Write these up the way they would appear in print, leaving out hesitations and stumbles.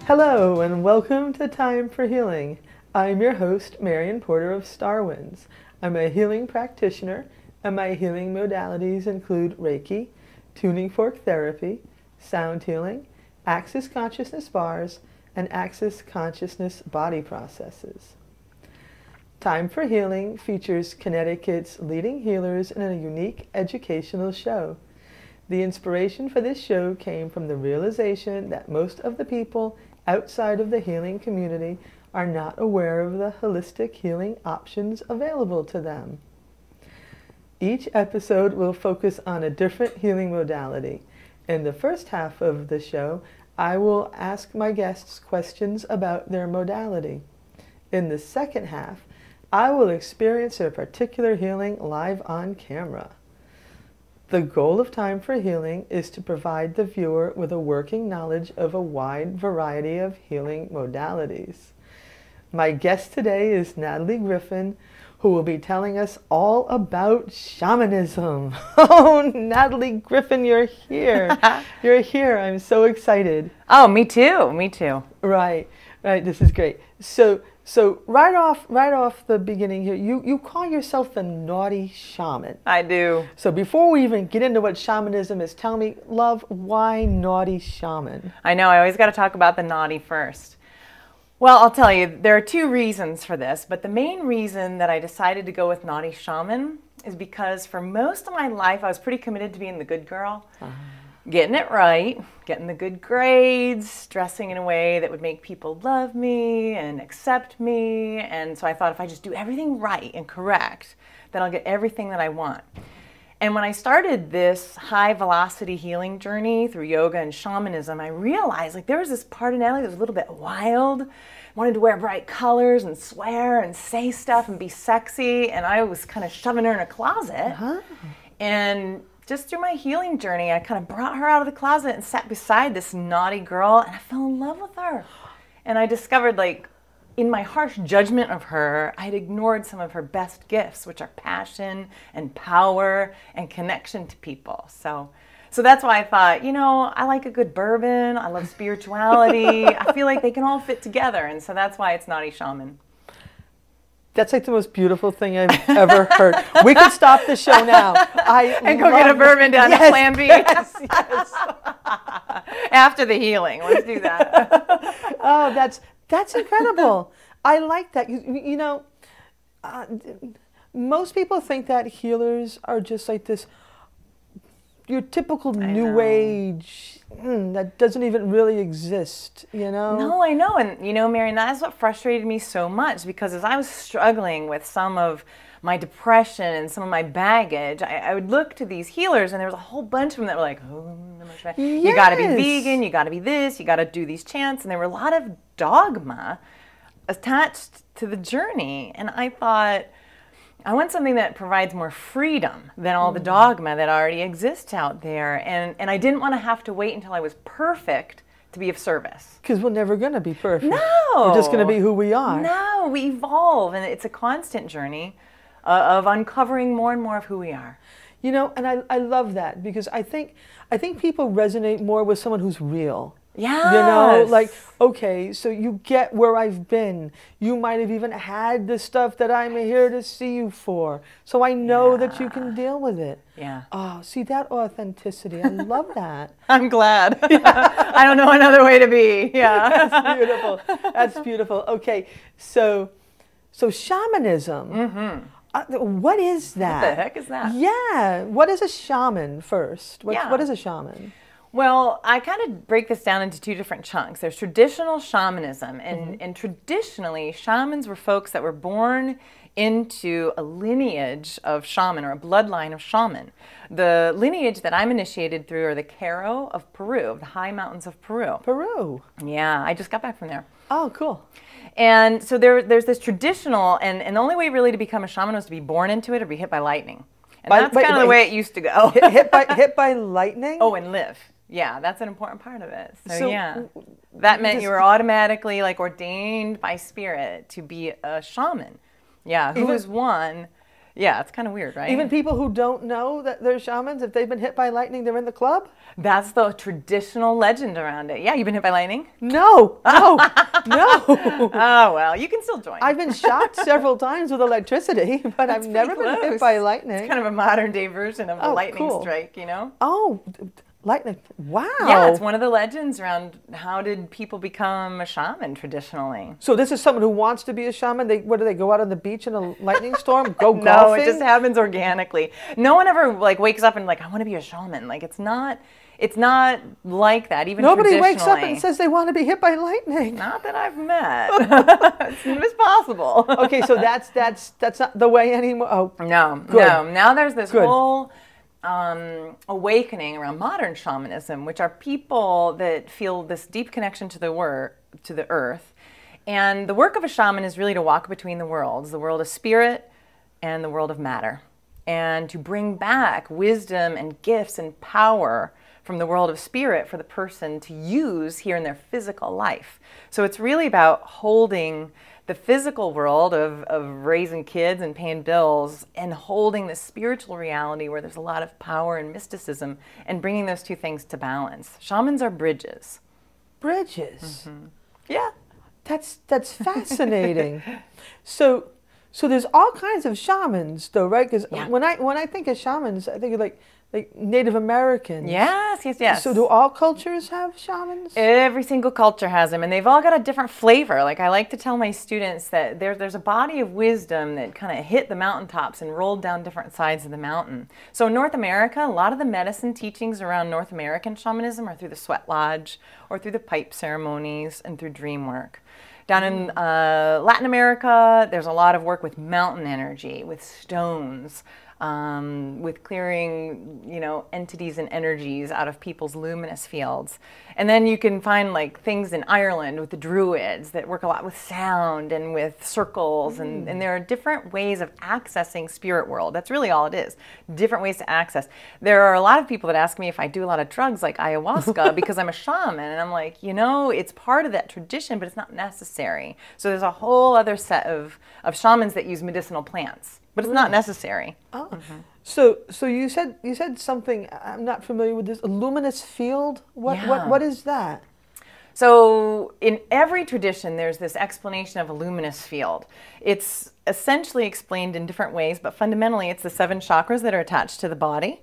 Hello and welcome to Time for Healing. I'm your host, Marion Porter of Star Winds. I'm a healing practitioner and my healing modalities include Reiki, tuning fork therapy, sound healing, Access Consciousness bars, and Access Consciousness body processes. Time for Healing features Connecticut's leading healers in a unique educational show. The inspiration for this show came from the realization that most of the people outside of the healing community are not aware of the holistic healing options available to them. Each episode will focus on a different healing modality. In the first half of the show, I will ask my guests questions about their modality. In the second half, I will experience their particular healing live on camera. The goal of Time for Healing is to provide the viewer with a working knowledge of a wide variety of healing modalities. My guest today is Natalie Griffin, who will be telling us all about shamanism. Oh, Natalie Griffin, you're here. You're here. I'm so excited. Oh, me too. Me too. Right. This is great. So right off the beginning here, you call yourself the Naughty Shaman. I do. So before we even get into what shamanism is, tell me, love, why Naughty Shaman? I know, I always got to talk about the naughty first. Well, I'll tell you, there are two reasons for this, but the main reason that I decided to go with Naughty Shaman is because for most of my life, I was pretty committed to being the good girl. Getting it right, getting the good grades, dressing in a way that would make people love me and accept me. And so I thought if I just do everything right and correct, then I'll get everything that I want. And when I started this high velocity healing journey through yoga and shamanism, I realized like there was this part of Natalie that was a little bit wild, wanted to wear bright colors and swear and say stuff and be sexy. And I was kind of shoving her in a closet. And just through my healing journey, I kind of brought her out of the closet and sat beside this naughty girl, and I fell in love with her. And I discovered, like, in my harsh judgment of her, I had ignored some of her best gifts, which are passion and power and connection to people. So that's why I thought, you know, I like a good bourbon, I love spirituality, I feel like they can all fit together, and so that's why it's Naughty Shaman. That's like the most beautiful thing I've ever heard. We can stop the show now. And go get a bourbon down at Plan B. Yes. After the healing, let's do that. Oh, that's incredible. I like that. You know, most people think that healers are just like this, your typical new age that doesn't even really exist, you know? No, I know. And, you know, Marion, that's what frustrated me so much, because as I was struggling with some of my depression and some of my baggage, I would look to these healers, and there was a whole bunch of them that were like, oh, you got to be vegan, you got to be this, you got to do these chants. And there were a lot of dogma attached to the journey. And I thought, I want something that provides more freedom than all the dogma that already exists out there. And I didn't want to have to wait until I was perfect to be of service. Because we're never going to be perfect. No. We're just going to be who we are. No, we evolve. And it's a constant journey of uncovering more and more of who we are. You know, and I love that, because I think people resonate more with someone who's real. Yes. You know, like, okay, so you get where I've been. You might have even had the stuff that I'm here to see you for. So I know that you can deal with it. Yeah. Oh, see, that authenticity. I love that. I'm glad. I don't know another way to be. Yeah. That's beautiful. That's beautiful. Okay, so shamanism. What is that? What the heck is that? Yeah. What is a shaman first? What is a shaman? Well, I kind of break this down into two different chunks. There's traditional shamanism, and traditionally, shamans were folks that were born into a lineage of shaman, or a bloodline of shaman. The lineage that I'm initiated through are the Caro of Peru, the high mountains of Peru. Peru? Yeah, I just got back from there. Oh, cool. And so there's this traditional, and the only way really to become a shaman was to be born into it or be hit by lightning. And that's kind of the way it used to go. hit by lightning? Oh, and live. Yeah, that's an important part of it. So yeah, that meant you were automatically like ordained by spirit to be a shaman. Yeah, who was one Yeah, it's kind of weird, right? Even people who don't know that they're shamans, if they've been hit by lightning, they're in the club? That's the traditional legend around it. Yeah, you've been hit by lightning? No, no, no. Oh, well, you can still join. I've been shocked several times with electricity, but I've never been hit by lightning. It's kind of a modern day version of the lightning strike, you know? Oh, lightning. Wow. Yeah, it's one of the legends around how did people become a shaman traditionally. So this is someone who wants to be a shaman. What do they go out on the beach in a lightning storm? Go golfing? No, it just happens organically. No one ever like wakes up and like, I want to be a shaman. Like it's not like that. Even nobody wakes up and says they want to be hit by lightning. Not that I've met. It's possible. Okay, so that's not the way anymore. Oh, no, good. No. Now there's this Good. whole awakening around modern shamanism, which are people that feel this deep connection to the earth. And the work of a shaman is really to walk between the worlds, the world of spirit and the world of matter, and to bring back wisdom and gifts and power from the world of spirit for the person to use here in their physical life. So it's really about holding the physical world of raising kids and paying bills and holding the spiritual reality where there's a lot of power and mysticism and bringing those two things to balance. Shamans are bridges. Bridges? Mm-hmm. Yeah. That's fascinating. So there's all kinds of shamans though, right? Because when I think of shamans, I think of like Native Americans. Yes. So do all cultures have shamans? Every single culture has them, and they've all got a different flavor. Like I like to tell my students that there's a body of wisdom that kind of hit the mountaintops and rolled down different sides of the mountain. So in North America, a lot of the medicine teachings around North American shamanism are through the sweat lodge or through the pipe ceremonies and through dream work. Down in Latin America, there's a lot of work with mountain energy, with stones, with clearing, entities and energies out of people's luminous fields. And then you can find like things in Ireland with the Druids that work a lot with sound and with circles. And there are different ways of accessing spirit world. That's really all it is. Different ways to access. There are a lot of people that ask me if I do a lot of drugs like ayahuasca because I'm a shaman. And I'm like, it's part of that tradition, but it's not necessary. So there's a whole other set of shamans that use medicinal plants. But it's not necessary. Oh, so you said something I'm not familiar with this. A luminous field. What is that? So in every tradition, there's this explanation of a luminous field. It's essentially explained in different ways, but fundamentally, it's the 7 chakras that are attached to the body,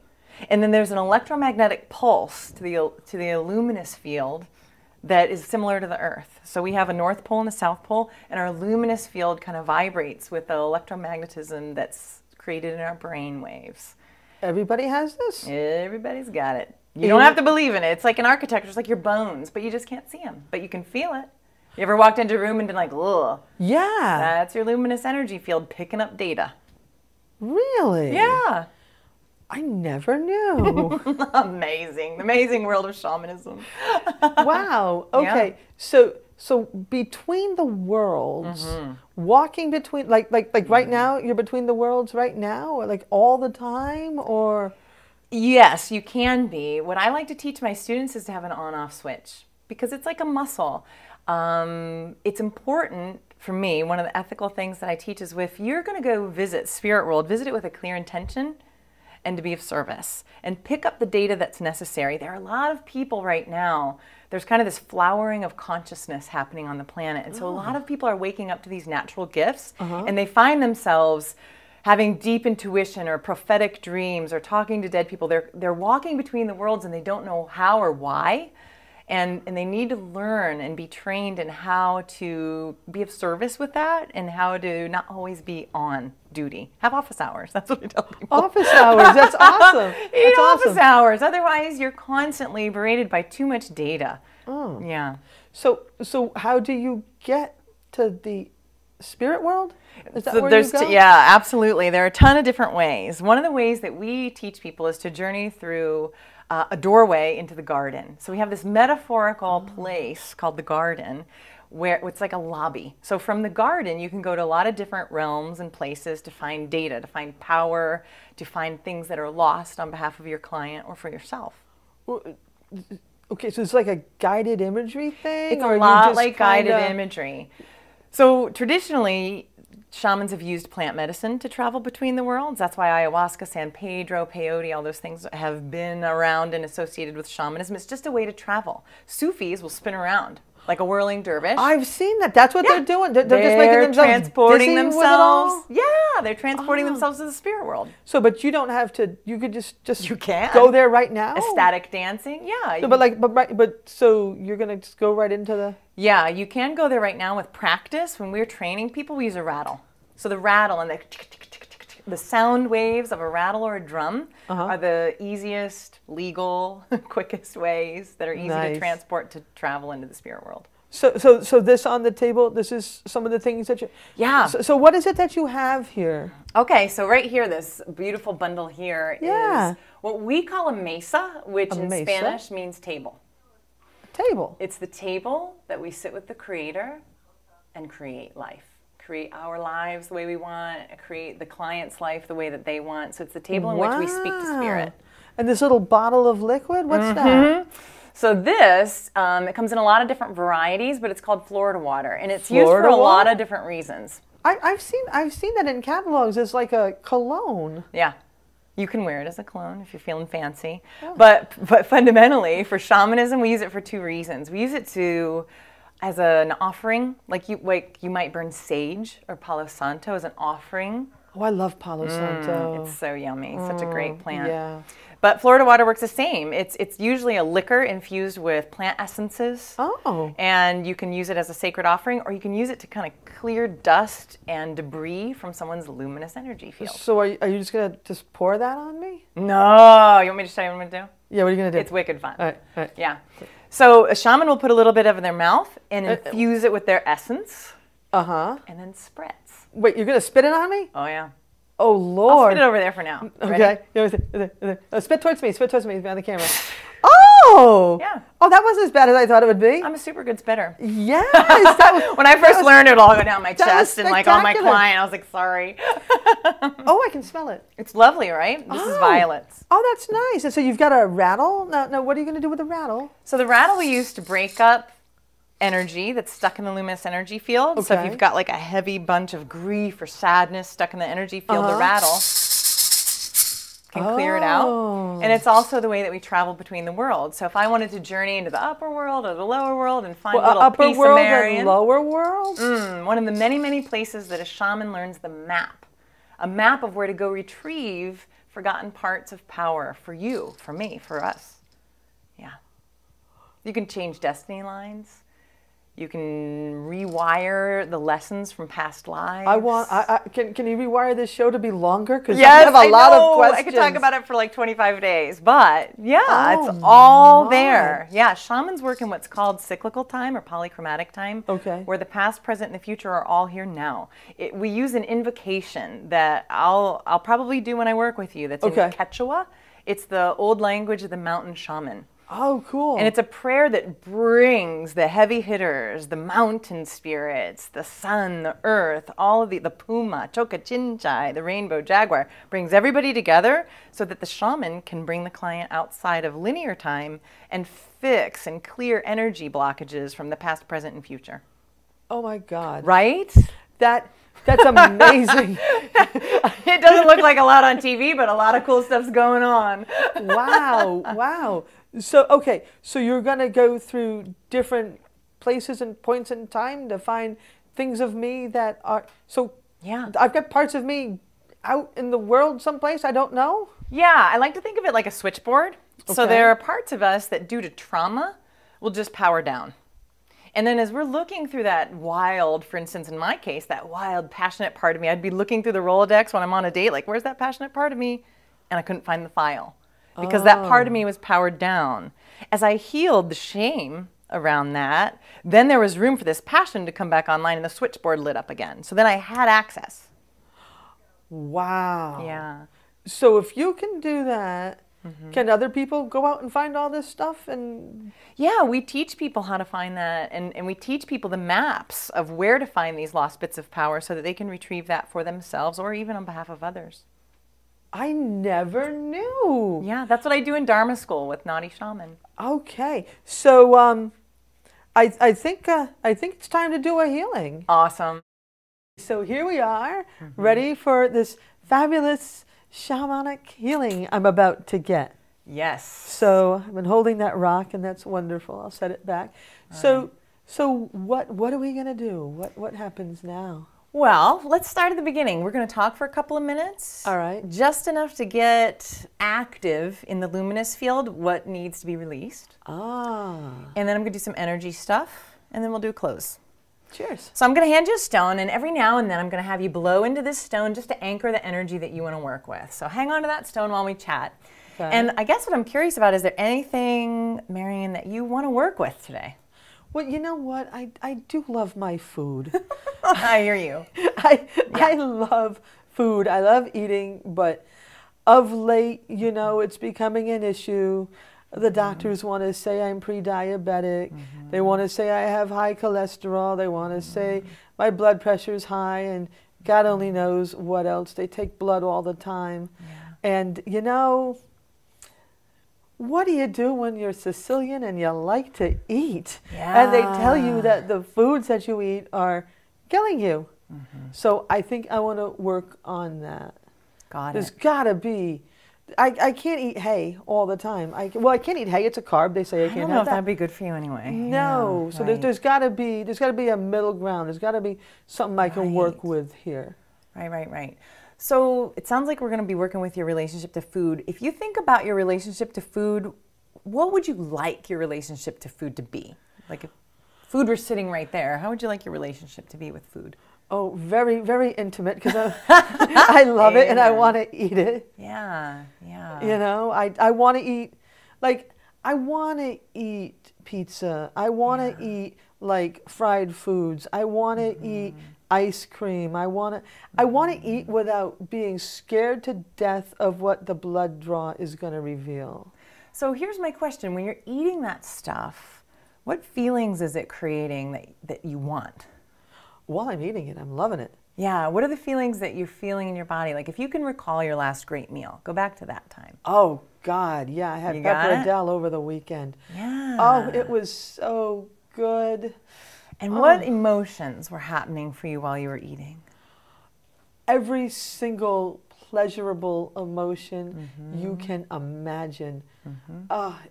and then there's an electromagnetic pulse to the luminous field that is similar to the Earth. So we have a North Pole and a South Pole, and our luminous field kind of vibrates with the electromagnetism that's created in our brain waves. Everybody has this? Everybody's got it. You don't have to believe in it. It's like an architecture. It's like your bones, but you just can't see them, but you can feel it. You ever walked into a room and been like, ugh? Yeah. That's your luminous energy field picking up data. Really? Yeah. I never knew. Amazing. Amazing world of shamanism. Wow. Okay. Yeah. So between the worlds, walking between like right now, you're between the worlds right now, or like all the time, or? Yes, you can be. What I like to teach my students is to have an on-off switch because it's like a muscle. It's important for me. One of the ethical things that I teach is if you're going to go visit spirit world, visit it with a clear intention and to be of service and pick up the data that's necessary. There are a lot of people right now, there's kind of this flowering of consciousness happening on the planet. And so a lot of people are waking up to these natural gifts and they find themselves having deep intuition or prophetic dreams or talking to dead people. They're walking between the worlds and they don't know how or why. And they need to learn and be trained in how to be of service with that and how to not always be on duty. Have office hours. That's what I tell people. Office hours. That's awesome. That's awesome. Office hours. Otherwise, you're constantly berated by too much data. Oh. Yeah. So how do you get to the spirit world? Is that where you go? Yeah, absolutely. There are a ton of different ways. One of the ways that we teach people is to journey through a doorway into the garden. So we have this metaphorical place called the garden where it's like a lobby. So from the garden, you can go to a lot of different realms and places to find data, to find power, to find things that are lost on behalf of your client or for yourself. Okay, so it's like a guided imagery thing? It's a lot like guided imagery. So traditionally, Shamans have used plant medicine to travel between the worlds. That's why ayahuasca, San Pedro, peyote, all those things have been around and associated with shamanism. It's just a way to travel. Sufis will spin around like a whirling dervish. I've seen that. That's what they're doing. They're just making themselves transporting dizzy themselves. with it all? Yeah, they're transporting themselves to the spirit world. So, but you don't have to. You could just You can go there right now. Ecstatic dancing, yeah. So, so you're gonna just go right into the. Yeah, you can go there right now with practice. When we're training people, we use a rattle. So the rattle and the sound waves of a rattle or a drum are the easiest, legal, quickest ways that are easy to transport to travel into the spirit world. So this on the table, this is some of the things that you... Yeah. So what is it that you have here? Okay, so right here, this beautiful bundle here is what we call a mesa, which in Spanish means table. Table. It's the table that we sit with the Creator and create life. Create our lives the way we want, create the client's life the way that they want. So it's the table in which we speak to spirit. And this little bottle of liquid, what's that? So this, it comes in a lot of different varieties, but it's called Florida water. And it's used for a lot of different reasons. I've seen that in catalogs. It's like a cologne. Yeah. You can wear it as a cologne if you're feeling fancy. Oh. But fundamentally, for shamanism, we use it for two reasons. We use it as an offering, like you might burn sage or Palo Santo as an offering. Oh, I love Palo Santo. It's so yummy. Such a great plant. Yeah. But Florida water works the same. It's usually a liquor infused with plant essences. Oh. And you can use it as a sacred offering, or you can use it to kind of clear dust and debris from someone's luminous energy field. So are you just going to just pour that on me? No. You want me to show you what I'm going to do? Yeah, what are you going to do? It's wicked fun. All right. Yeah. So a shaman will put a little bit of it in their mouth and infuse it with their essence. And then spritz. Wait, you're going to spit it on me? Oh, yeah. Oh, Lord. I'll spit it over there for now. Okay. Spit towards me on the camera. Oh! Yeah. Oh, that wasn't as bad as I thought it would be. I'm a super good spitter. Yes. When I first learned it, it'll all go down my chest and like on my client. I was like, sorry. Oh, I can smell it. It's lovely, right? This is violets. Oh, that's nice. And so you've got a rattle. Now, what are you going to do with the rattle? So the rattle we use to break up energy that's stuck in the luminous energy field. So if you've got like a heavy bunch of grief or sadness stuck in the energy field, the rattle can clear it out. And it's also the way that we travel between the worlds. So if I wanted to journey into the upper world or the lower world and find a little upper piece world of Marion, and lower world? One of the many, many places that a shaman learns the map. A map of where to go retrieve forgotten parts of power for you, for me, for us. Yeah. You can change destiny lines. You can rewire the lessons from past lives. Can you rewire this show to be longer? Because yes, I have a lot of questions. I could talk about it for like 25 days. But yeah, it's all there. Yeah, shamans work in what's called cyclical time or polychromatic time. Okay. Where the past, present, and the future are all here now. We use an invocation that I'll probably do when I work with you. That's in Quechua. It's the old language of the mountain shaman. Oh, cool. And it's a prayer that brings the heavy hitters, the mountain spirits, the sun, the earth, all of the puma, chocachinchay, the rainbow jaguar, brings everybody together so that the shaman can bring the client outside of linear time and fix and clear energy blockages from the past, present, and future. Oh, my God. Right? That's amazing. It doesn't look like a lot on TV, but a lot of cool stuff's going on. Wow. So, so you're going to go through different places and points in time to find things of me that are, I've got parts of me out in the world someplace I don't know? Yeah, I like to think of it like a switchboard. Okay. So there are parts of us that due to trauma will just power down. And then as we're looking through that wild, for instance, in my case, that wild, passionate part of me, I'd be looking through the Rolodex when I'm on a date, like, where's that passionate part of me? And I couldn't find the file because that part of me was powered down. As I healed the shame around that, then there was room for this passion to come back online and the switchboard lit up again. So then I had access. Wow. Yeah. So if you can do that, can other people go out and find all this stuff? And yeah, we teach people how to find that, and we teach people the maps of where to find these lost bits of power so that they can retrieve that for themselves or even on behalf of others. I never knew. Yeah, that's what I do in Dharma school with Naughty Shaman. Okay, so I think it's time to do a healing. Awesome. So here we are, ready for this fabulous shamanic healing I'm about to get. Yes. So I've been holding that rock, and that's wonderful. I'll set it back. So what are we going to do? What happens now? Well, let's start at the beginning. We're going to talk for a couple of minutes. All right. Just enough to get active in the luminous field, what needs to be released. Ah. And then I'm going to do some energy stuff, and then we'll do a close. Cheers. So I'm going to hand you a stone, and every now and then I'm going to have you blow into this stone just to anchor the energy that you want to work with. So hang on to that stone while we chat. Okay. And I guess what I'm curious about, is there anything, Marion, that you want to work with today? Well, you know what? I do love my food. I hear you. I love food. I love eating, but of late, you know, it's becoming an issue. The doctors want to say I'm pre-diabetic. They want to say I have high cholesterol. They want to say my blood pressure's high, and God only knows what else. They take blood all the time. Yeah. And, you know, what do you do when you're Sicilian and you like to eat? Yeah. And they tell you that the foods that you eat are killing you. So I think I want to work on that. Got There's it. got to be. I can't eat hay all the time. I can't eat hay. It's a carb. They say I I can't don't know have if that. that'd be good for you anyway. No. Yeah, So right. there's got to be a middle ground. There's got to be something I can work Right. with here. Right. So it sounds like we're going to be working with your relationship to food. If you think about your relationship to food, what would you like your relationship to food to be? Like if food were sitting right there, how would you like your relationship to be with food? Oh, very, very intimate, because I love it and I want to eat it. Yeah. You know, I want to eat, like, I want to eat pizza. I want to eat, like, fried foods. I want to eat ice cream. I want to eat without being scared to death of what the blood draw is going to reveal. So here's my question. When you're eating that stuff, what feelings is it creating that you want? While I'm eating it, I'm loving it. Yeah, what are the feelings that you're feeling in your body? Like if you can recall your last great meal, go back to that time. Oh, God, yeah. I had You got it? pepperodelle over the weekend. Yeah. Oh, it was so good. And what emotions were happening for you while you were eating? Every single pleasurable emotion you can imagine.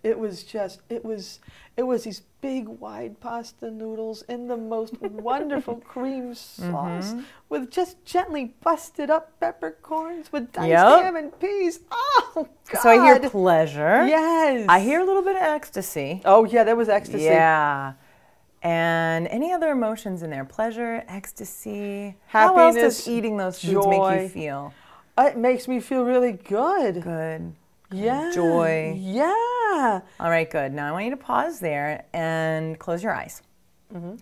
It was these big wide pasta noodles in the most wonderful cream sauce with just gently busted up peppercorns with diced ham and peas. Oh, God. So I hear pleasure. Yes. I hear a little bit of ecstasy. Oh, yeah, there was ecstasy. Yeah. And any other emotions in there? Pleasure, ecstasy. Happiness, How else does eating those foods make joy. you feel? It makes me feel really good. Good. Yeah. Joy. Yeah. All right, good. Now I want you to pause there and close your eyes. And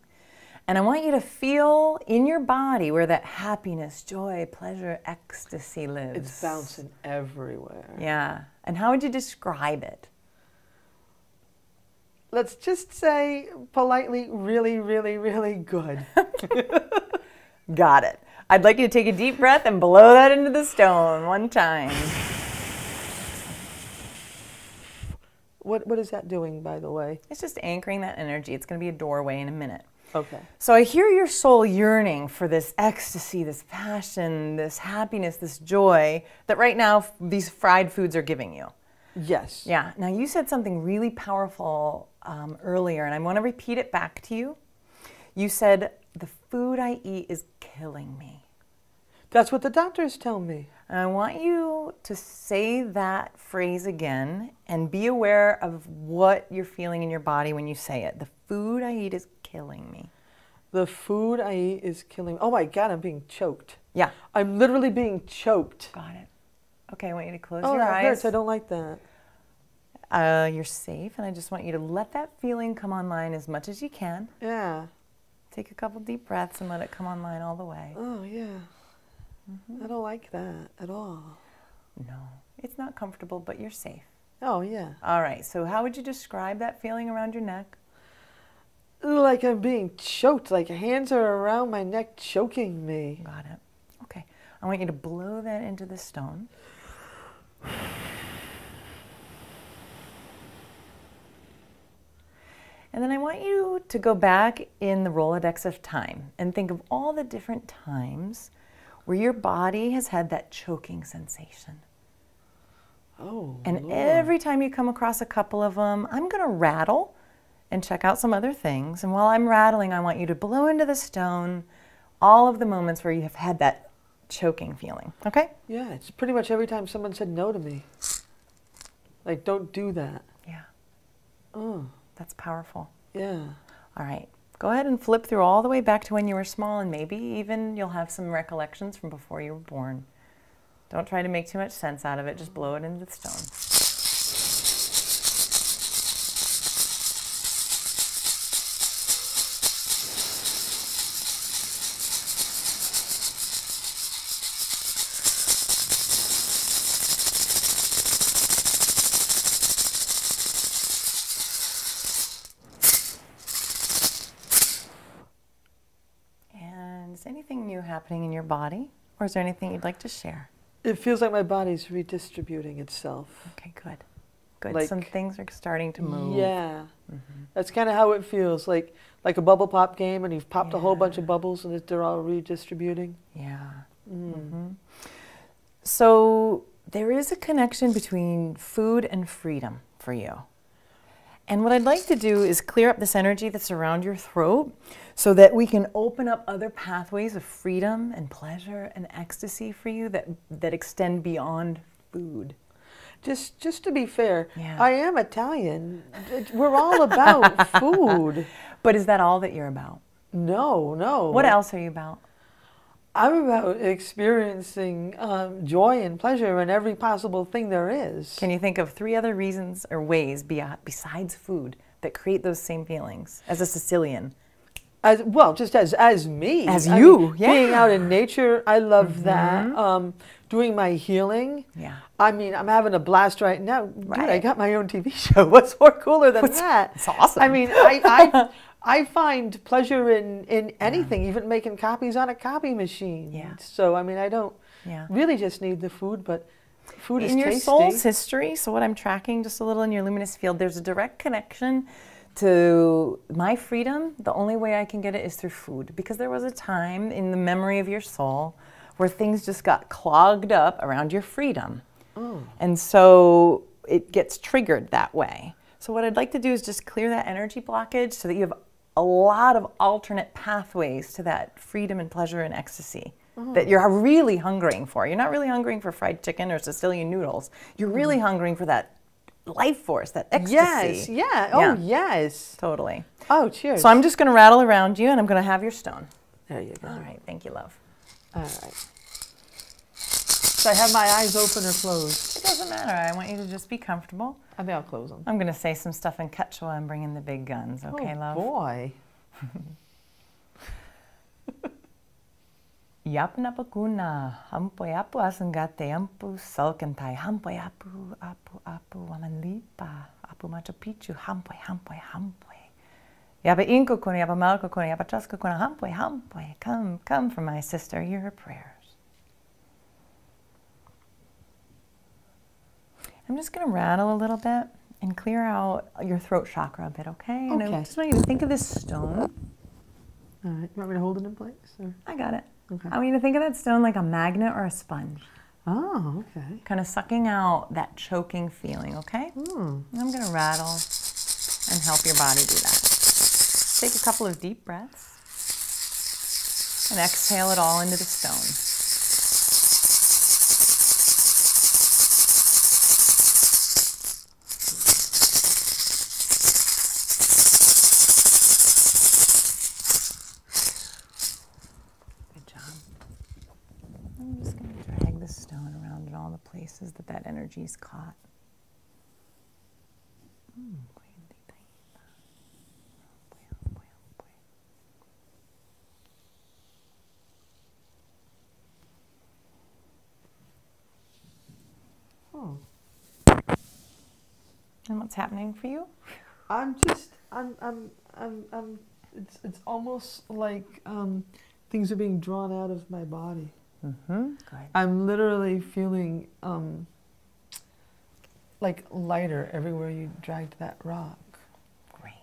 I want you to feel in your body where that happiness, joy, pleasure, ecstasy lives. It's bouncing everywhere. Yeah. And how would you describe it? Let's just say politely, really, really, really good. Got it. I'd like you to take a deep breath and blow that into the stone one time. What is that doing, by the way? It's just anchoring that energy. It's going to be a doorway in a minute. Okay. So I hear your soul yearning for this ecstasy, this passion, this happiness, this joy that right now these fried foods are giving you. Yes. Yeah. Now you said something really powerful earlier, and I want to repeat it back to you. You said, the food I eat is killing me. That's what the doctors tell me. And I want you to say that phrase again and be aware of what you're feeling in your body when you say it. The food I eat is killing me. The food I eat is killing me. Oh my God, I'm being choked. Yeah. I'm literally being choked. Got it. Okay, I want you to close Oh, your that eyes. hurts. I don't like that. You're safe, and I just want you to let that feeling come online as much as you can. Yeah. Take a couple deep breaths and let it come online all the way. Oh, yeah. I don't like that at all. No, it's not comfortable, but you're safe. Oh, yeah. All right, so how would you describe that feeling around your neck? Like I'm being choked, like hands are around my neck choking me. Got it. Okay, I want you to blow that into the stone. And then I want you to go back in the Rolodex of time and think of all the different times where your body has had that choking sensation. Oh, And Lord. every time you come across a couple of them, I'm going to rattle and check out some other things. And while I'm rattling, I want you to blow into the stone all of the moments where you have had that choking feeling. Okay? Yeah, it's pretty much every time someone said no to me. Like, don't do that. Yeah. Oh. That's powerful. Yeah. All right. Go ahead and flip through all the way back to when you were small, and maybe even you'll have some recollections from before you were born. Don't try to make too much sense out of it. Just blow it into the stone. Is anything new happening in your body, or is there anything you'd like to share? It feels like my body's redistributing itself. Okay, good. Good. Like, some things are starting to move. Yeah. That's kind of how it feels, like a bubble pop game, and you've popped a whole bunch of bubbles, and they're all redistributing. Yeah. So there is a connection between food and freedom for you. And what I'd like to do is clear up this energy that's around your throat so that we can open up other pathways of freedom and pleasure and ecstasy for you that extend beyond food. Just to be fair, Yeah. I am Italian. We're all about food. But is that all that you're about? No, no. What else are you about? I'm about experiencing joy and pleasure in every possible thing there is. Can you think of 3 other reasons or ways besides food that create those same feelings as a Sicilian? Just as me. As you, yeah. Being out in nature, I love that. Doing my healing. Yeah. I mean, I'm having a blast right now. Right. Dude, I got my own TV show. What's more cooler than that? It's awesome. I mean, I find pleasure in anything, even making copies on a copy machine. Yeah. So, I mean, I don't Yeah. really just need the food, but food is in your tasty. soul's history, so what I'm tracking just a little in your luminous field, there's a direct connection to my freedom. The only way I can get it is through food, because there was a time in the memory of your soul where things just got clogged up around your freedom. And so it gets triggered that way. So what I'd like to do is just clear that energy blockage so that you have a lot of alternate pathways to that freedom and pleasure and ecstasy that you're really hungering for. You're not really hungering for fried chicken or Sicilian noodles. You're really hungering for that life force, that ecstasy. Yes, yeah. Oh, yes. Totally. Oh, cheers. So I'm just going to rattle around you, and I'm going to have your stone. There you go. All right. Thank you, love. All right. So I have my eyes open or closed? It doesn't matter. I want you to just be comfortable. I think I'll close them. I'm going to say some stuff in Quechua and bring in the big guns. Okay, love? Boy. Yap napakuna, hampoy apu asangate ampu salkantai, hampoy apu wamanlipa, apu Machu Picchu, hampoy. Yapa inko kuna, yapa malko kuna, yapa chaska kuna, hampoy. Come from my sister, hear her prayers. I'm just going to rattle a little bit and clear out your throat chakra a bit, okay? And I just want you to think of this stone. All right. You want me to hold it in place? Or? I got it. Okay. I want you to think of that stone like a magnet or a sponge. Oh, okay. Kind of sucking out that choking feeling, okay? And I'm going to rattle and help your body do that. Take a couple of deep breaths and exhale it all into the stone. I'm just going to drag the stone around in all the places that energy's caught. Oh. And what's happening for you? It's almost like things are being drawn out of my body. Good. I'm literally feeling like lighter everywhere you dragged that rock. Great.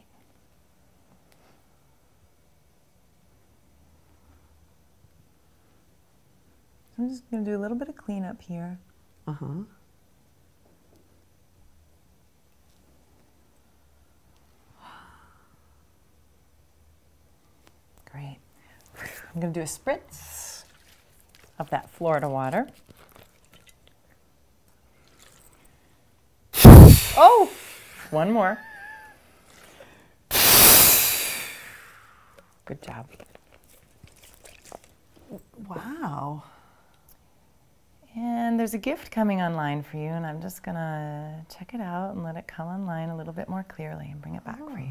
I'm just going to do a little bit of cleanup here. Uh-huh. Great. I'm going to do a spritz of that Florida water. Oh, one more. Good job. Wow. And there's a gift coming online for you, and I'm just going to check it out and let it come online a little bit more clearly and bring it back for you.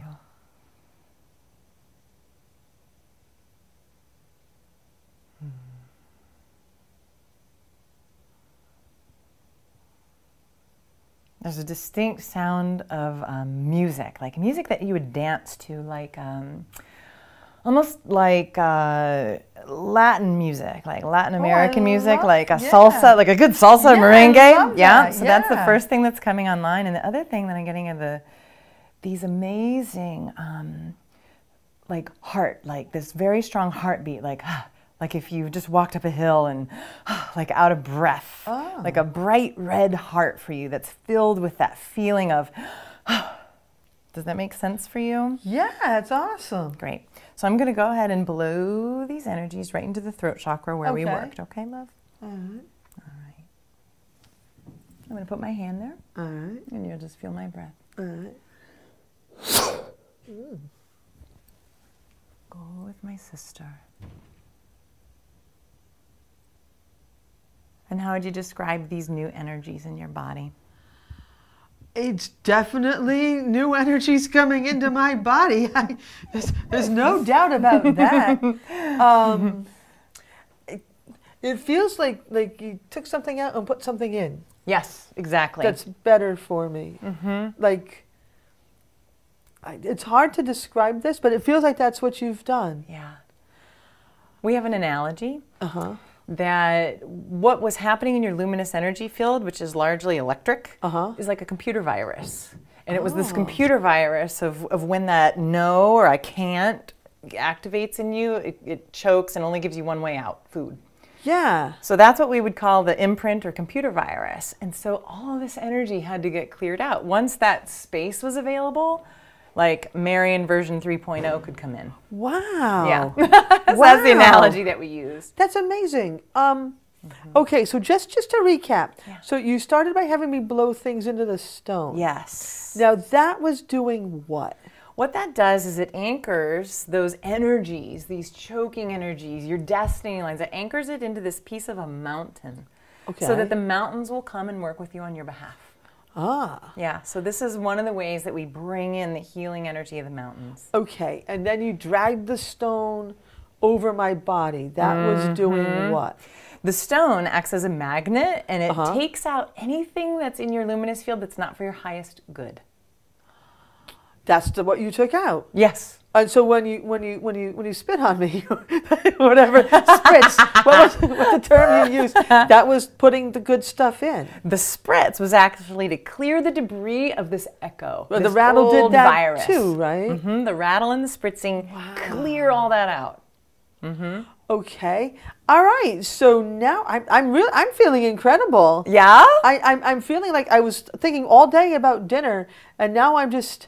There's a distinct sound of music, like music that you would dance to, like almost like Latin music, like Latin American music, like a salsa, like a good salsa merengue. Yeah, so that's the first thing that's coming online. And the other thing that I'm getting are these amazing, like heart, like this very strong heartbeat, like if you just walked up a hill and like out of breath, like a bright red heart for you that's filled with that feeling of, does that make sense for you? Yeah, it's awesome. Great. So I'm going to go ahead and blow these energies right into the throat chakra where we worked. Okay, love? All right. All right. I'm going to put my hand there. All right. And you'll just feel my breath. All right. Go with my sister. And how would you describe these new energies in your body? It's definitely new energies coming into my body. There's no doubt about that. It feels like you took something out and put something in. Yes, exactly. That's better for me. Mm-hmm. Like, it's hard to describe this, but it feels like that's what you've done. Yeah. We have an analogy. That what was happening in your luminous energy field, which is largely electric, is like a computer virus. And it was this computer virus of when that no or I can't activates in you, it chokes and only gives you one way out, food. Yeah. So that's what we would call the imprint or computer virus. And so all of this energy had to get cleared out. Once that space was available, like Marian version 3.0 could come in. Wow. Yeah. So that's the analogy that we use. That's amazing. Okay, so just to recap. Yeah. So you started by having me blow things into the stone. Yes. Now that was doing what? What that does is it anchors those energies, these choking energies, your destiny lines. It anchors it into this piece of a mountain. Okay. So that the mountains will come and work with you on your behalf. Yeah, so this is one of the ways that we bring in the healing energy of the mountains. Okay, and then you dragged the stone over my body. That was doing what? The stone acts as a magnet, and it takes out anything that's in your luminous field that's not for your highest good. That's what you took out? Yes. And so when you spit on me, whatever, spritz, what's the term you used? That was putting the good stuff in. The spritz was actually to clear the debris of this echo. Well, the rattle did that too, right? The rattle and the spritzing clear all that out. Okay. All right. So now I'm feeling incredible. Yeah? I'm feeling like I was thinking all day about dinner, and now I'm just.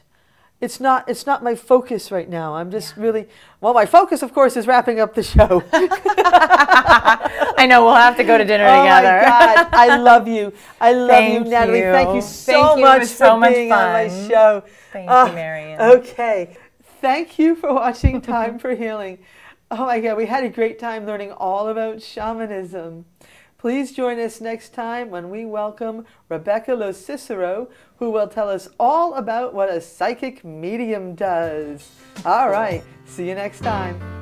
It's not my focus right now. I'm just really, well, my focus, of course, is wrapping up the show. I know, we'll have to go to dinner together. Oh, my God. I love you. I love you, Natalie. Thank you so much for being on my show. Thank you, Marian. Okay. Thank you for watching Time for Healing. Oh, my God. We had a great time learning all about shamanism. Please join us next time when we welcome Rebecca Lo Cicero, who will tell us all about what a psychic medium does. All right, see you next time.